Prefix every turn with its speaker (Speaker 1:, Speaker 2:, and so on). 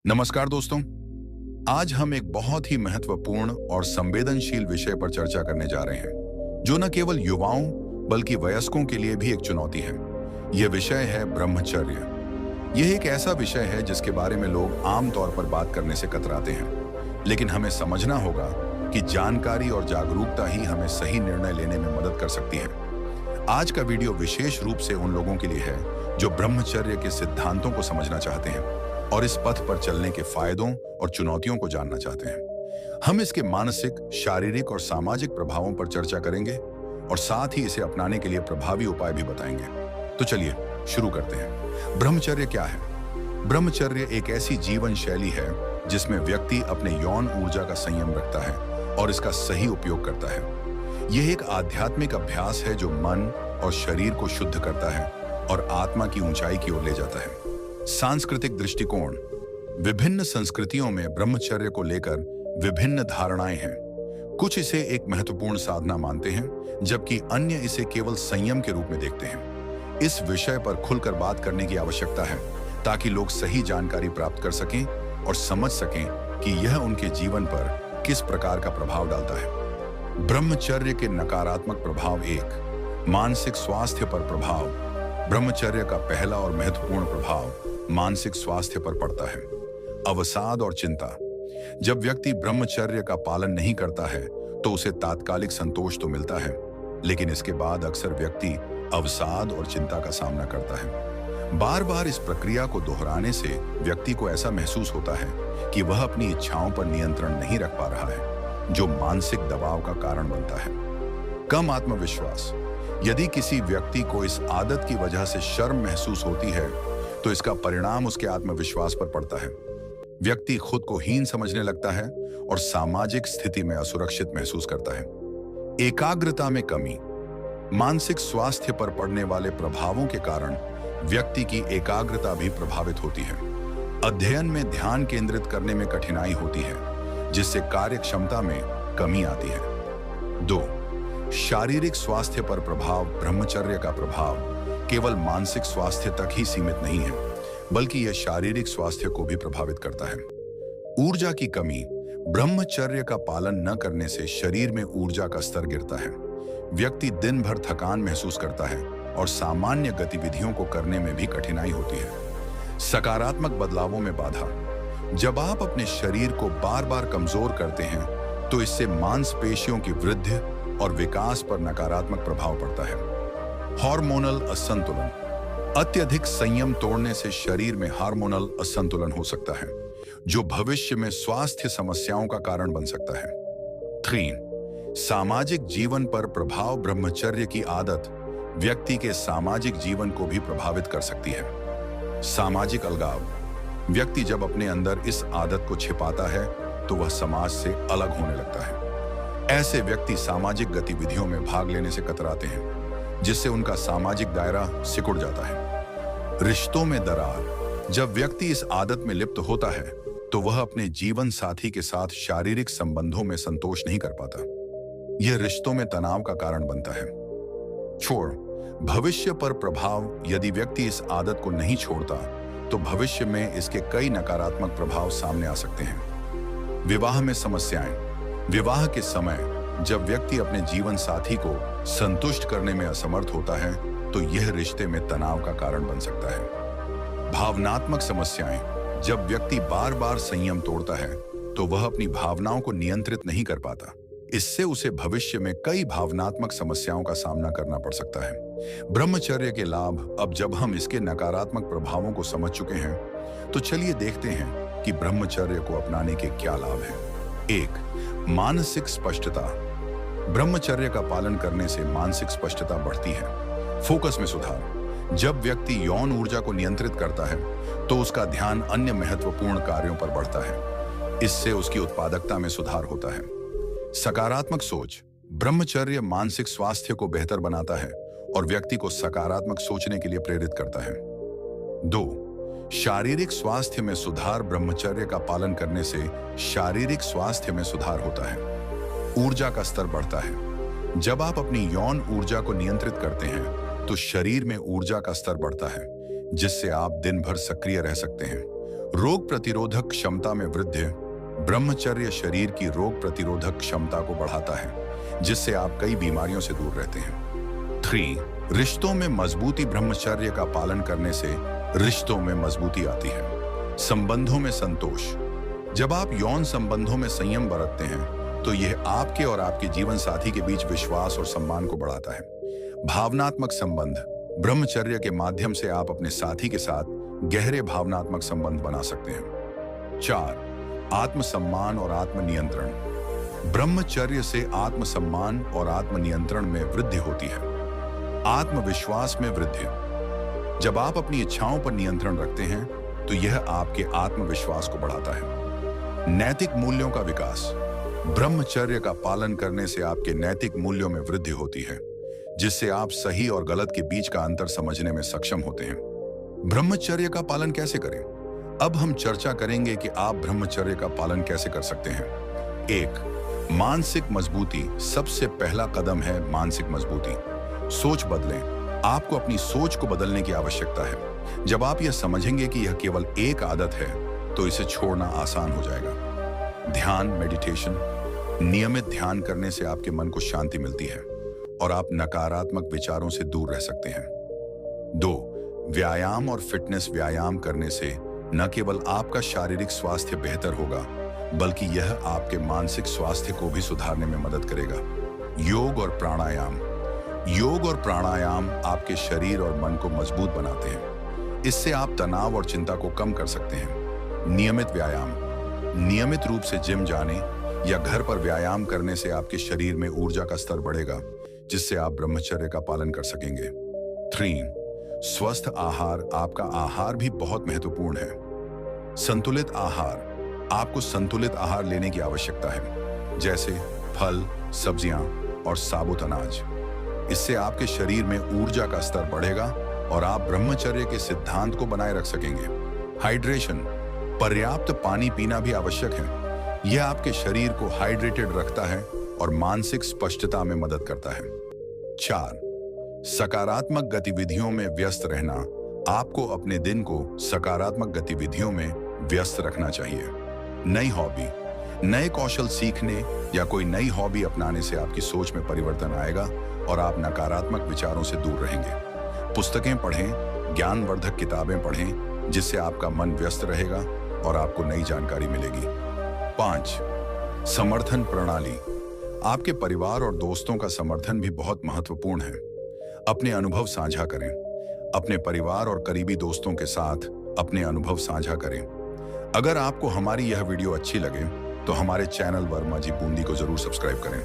Speaker 1: नमस्कार दोस्तों। आज हम एक बहुत ही महत्वपूर्ण और संवेदनशील विषय पर चर्चा करने जा रहे हैं जो न केवल युवाओं बल्कि वयस्कों के लिए भी एक चुनौती है। यह विषय है ब्रह्मचर्य। यह एक ऐसा विषय है जिसके बारे में लोग आमतौर पर बात करने से कतराते हैं, लेकिन हमें समझना होगा कि जानकारी और जागरूकता ही हमें सही निर्णय लेने में मदद कर सकती है। आज का वीडियो विशेष रूप से उन लोगों के लिए है जो ब्रह्मचर्य के सिद्धांतों को समझना चाहते हैं और इस पथ पर चलने के फायदों और चुनौतियों को जानना चाहते हैं। हम इसके मानसिक, शारीरिक और सामाजिक प्रभावों पर चर्चा करेंगे और साथ ही इसे अपनाने के लिए प्रभावी उपाय भी बताएंगे। तो चलिए शुरू करते हैं। ब्रह्मचर्य क्या है? ब्रह्मचर्य एक ऐसी जीवन शैली है जिसमें व्यक्ति अपने यौन ऊर्जा का संयम रखता है और इसका सही उपयोग करता है। यह एक आध्यात्मिक अभ्यास है जो मन और शरीर को शुद्ध करता है और आत्मा की ऊंचाई की ओर ले जाता है। सांस्कृतिक दृष्टिकोण। विभिन्न संस्कृतियों में ब्रह्मचर्य को लेकर विभिन्न धारणाएं हैं। कुछ इसे एक महत्वपूर्ण साधना मानते हैं जबकि अन्य इसे केवल संयम के रूप में देखते हैं। इस विषय पर खुलकर बात करने की आवश्यकता है ताकि लोग सही जानकारी प्राप्त कर सकें और समझ सकें कि यह उनके जीवन पर किस प्रकार का प्रभाव डालता है। ब्रह्मचर्य के नकारात्मक प्रभाव। 1, मानसिक स्वास्थ्य पर प्रभाव। ब्रह्मचर्य का पहला और महत्वपूर्ण प्रभाव मानसिक स्वास्थ्य पर पड़ता है। अवसाद और चिंता। जब व्यक्ति ब्रह्मचर्य का पालन नहीं करता है तो उसे तात्कालिक संतोष तो मिलता है, लेकिन इसके बाद अक्सर व्यक्ति अवसाद और चिंता का सामना करता है। बार बार इस प्रक्रिया को दोहराने से व्यक्ति को ऐसा महसूस होता है कि वह अपनी इच्छाओं पर नियंत्रण नहीं रख पा रहा है, जो मानसिक दबाव का कारण बनता है। कम आत्मविश्वास। यदि किसी व्यक्ति को इस आदत की वजह से शर्म महसूस होती है तो इसका परिणाम उसके आत्मविश्वास पर पड़ता है। व्यक्ति खुद को हीन समझने लगता है और सामाजिक स्थिति में असुरक्षित महसूस करता है। एकाग्रता में कमी। मानसिक स्वास्थ्य पर पड़ने वाले प्रभावों के कारण व्यक्ति की एकाग्रता भी प्रभावित होती है। अध्ययन में ध्यान केंद्रित करने में कठिनाई होती है, जिससे कार्य क्षमता में कमी आती है। 2, शारीरिक स्वास्थ्य पर प्रभाव। ब्रह्मचर्य का प्रभाव केवल मानसिक स्वास्थ्य तक ही सीमित नहीं है, बल्कि यह शारीरिक स्वास्थ्य को भी प्रभावित करता है। ऊर्जा की कमी। ब्रह्मचर्य का पालन न करने से शरीर में ऊर्जा का स्तर गिरता है। व्यक्ति दिन भर थकान महसूस करता है और सामान्य गतिविधियों को करने में भी कठिनाई होती है। सकारात्मक बदलावों में बाधा। जब आप अपने शरीर को बार बार कमजोर करते हैं तो इससे मांसपेशियों की वृद्धि और विकास पर नकारात्मक प्रभाव पड़ता है। हार्मोनल असंतुलन। अत्यधिक संयम तोड़ने से शरीर में हार्मोनल असंतुलन हो सकता है, जो भविष्य में स्वास्थ्य समस्याओं का कारण बन सकता है। 3, सामाजिक जीवन पर प्रभाव। ब्रह्मचर्य की आदत व्यक्ति के सामाजिक जीवन को भी प्रभावित कर सकती है। सामाजिक अलगाव। व्यक्ति जब अपने अंदर इस आदत को छिपाता है तो वह समाज से अलग होने लगता है। ऐसे व्यक्ति सामाजिक गतिविधियों में भाग लेने से कतराते हैं, जिससे उनका सामाजिक दायरा सिकुड़ जाता है। रिश्तों में दरार। जब व्यक्ति इस आदत में लिप्त होता है तो वह अपने जीवन साथी के साथ शारीरिक संबंधों में संतोष नहीं कर पाता। यह रिश्तों में तनाव का कारण बनता है। 4, भविष्य पर प्रभाव। यदि व्यक्ति इस आदत को नहीं छोड़ता तो भविष्य में इसके कई नकारात्मक प्रभाव सामने आ सकते हैं। विवाह में समस्याएं। विवाह के समय जब व्यक्ति अपने जीवन साथी को संतुष्ट करने में असमर्थ होता है तो यह रिश्ते में तनाव का कारण बन सकता है। भावनात्मक समस्याएं। जब व्यक्ति बार बार संयम तोड़ता है तो वह अपनी भावनाओं को नियंत्रित नहीं कर पाता। इससे उसे भविष्य में कई भावनात्मक समस्याओं का सामना करना पड़ सकता है। ब्रह्मचर्य के लाभ। अब जब हम इसके नकारात्मक प्रभावों को समझ चुके हैं तो चलिए देखते हैं कि ब्रह्मचर्य को अपनाने के क्या लाभ हैं। 1, मानसिक स्पष्टता। ब्रह्मचर्य का पालन करने से मानसिक स्पष्टता बढ़ती है। फोकस में सुधार। जब व्यक्ति यौन ऊर्जा को नियंत्रित करता है तो उसका ध्यान अन्य महत्वपूर्ण कार्यों पर बढ़ता है। इससे उसकी उत्पादकता में सुधार होता है। सकारात्मक सोच। ब्रह्मचर्य मानसिक स्वास्थ्य को बेहतर बनाता है और व्यक्ति को सकारात्मक सोचने के लिए प्रेरित करता है। 2, शारीरिक स्वास्थ्य में सुधार। ब्रह्मचर्य का पालन करने से शारीरिक स्वास्थ्य में सुधार होता है। ऊर्जा का स्तर बढ़ता है। जब आप अपनी यौन ऊर्जा को नियंत्रित करते हैं तो शरीर में ऊर्जा का स्तर बढ़ता है, जिससे आप दिन भर सक्रिय रह सकते हैं। रोग प्रतिरोधक क्षमता में वृद्धि। ब्रह्मचर्य शरीर की रोग प्रतिरोधक क्षमता को बढ़ाता है, जिससे आप कई बीमारियों से दूर रहते हैं। 3. रिश्तों में मजबूती। ब्रह्मचर्य का पालन करने से रिश्तों में मजबूती आती है। संबंधों में संतोष। जब आप यौन संबंधों में संयम बरतते हैं तो यह आपके और आपके जीवन साथी के बीच विश्वास और सम्मान को बढ़ाता है। भावनात्मक संबंध। ब्रह्मचर्य के माध्यम से आप अपने साथी के साथ गहरे भावनात्मक संबंध बना सकते हैं। 4. आत्मसम्मान और आत्मनियंत्रण। ब्रह्मचर्य से आत्मसम्मान और आत्मनियंत्रण में वृद्धि होती है। आत्मविश्वास में वृद्धि। जब आप अपनी इच्छाओं पर नियंत्रण रखते हैं तो यह आपके आत्मविश्वास को बढ़ाता है। नैतिक मूल्यों का विकास। ब्रह्मचर्य का पालन करने से आपके नैतिक मूल्यों में वृद्धि होती है, जिससे आप सही और गलत के बीच का अंतर समझने में सक्षम होते हैं। ब्रह्मचर्य का पालन कैसे करें? अब हम चर्चा करेंगे कि आप ब्रह्मचर्य का पालन कैसे कर सकते हैं। 1. मानसिक मजबूती। सबसे पहला कदम है मानसिक मजबूती। सोच बदलें। आपको अपनी सोच को बदलने की आवश्यकता है। जब आप यह समझेंगे कि यह केवल एक आदत है तो इसे छोड़ना आसान हो जाएगा। ध्यान, मेडिटेशन। नियमित ध्यान करने से आपके मन को शांति मिलती है और आप नकारात्मक विचारों से दूर रह सकते हैं। 2. व्यायाम और फिटनेस। व्यायाम करने से न केवल आपका शारीरिक स्वास्थ्य बेहतर होगा, बल्कि यह आपके मानसिक स्वास्थ्य को भी सुधारने में मदद करेगा। योग और प्राणायाम। योग और प्राणायाम आपके शरीर और मन को मजबूत बनाते हैं। इससे आप तनाव और चिंता को कम कर सकते हैं। नियमित व्यायाम। नियमित रूप से जिम जाने या घर पर व्यायाम करने से आपके शरीर में ऊर्जा का स्तर बढ़ेगा, जिससे आप ब्रह्मचर्य का पालन कर सकेंगे। 3. स्वस्थ आहार। आपका आहार भी बहुत महत्वपूर्ण है। संतुलित आहार। आपको संतुलित आहार लेने की आवश्यकता है, जैसे फल, सब्जियां और साबुत अनाज। इससे आपके शरीर में ऊर्जा का स्तर बढ़ेगा और आप ब्रह्मचर्य के सिद्धांत को बनाए रख सकेंगे। हाइड्रेशन। पर्याप्त पानी पीना भी आवश्यक है। यह आपके शरीर को हाइड्रेटेड रखता है और मानसिक स्पष्टता में मदद करता है। 4. सकारात्मक गतिविधियों में व्यस्त रहना। आपको अपने दिन को सकारात्मक गतिविधियों में व्यस्त रखना चाहिए। नई हॉबी। नए कौशल सीखने या कोई नई हॉबी अपनाने से आपकी सोच में परिवर्तन आएगा और आप नकारात्मक विचारों से दूर रहेंगे। पुस्तकें पढ़ें, ज्ञानवर्धक किताबें पढ़ें, जिससे आपका मन व्यस्त रहेगा और आपको नई जानकारी मिलेगी। 5. समर्थन प्रणाली। आपके परिवार और दोस्तों का समर्थन भी बहुत महत्वपूर्ण है। अपने अनुभव साझा करें। अपने परिवार और करीबी दोस्तों के साथ अपने अनुभव साझा करें। अगर आपको हमारी यह वीडियो अच्छी लगे तो हमारे चैनल वर्मा जी बूंदी को जरूर सब्सक्राइब करें।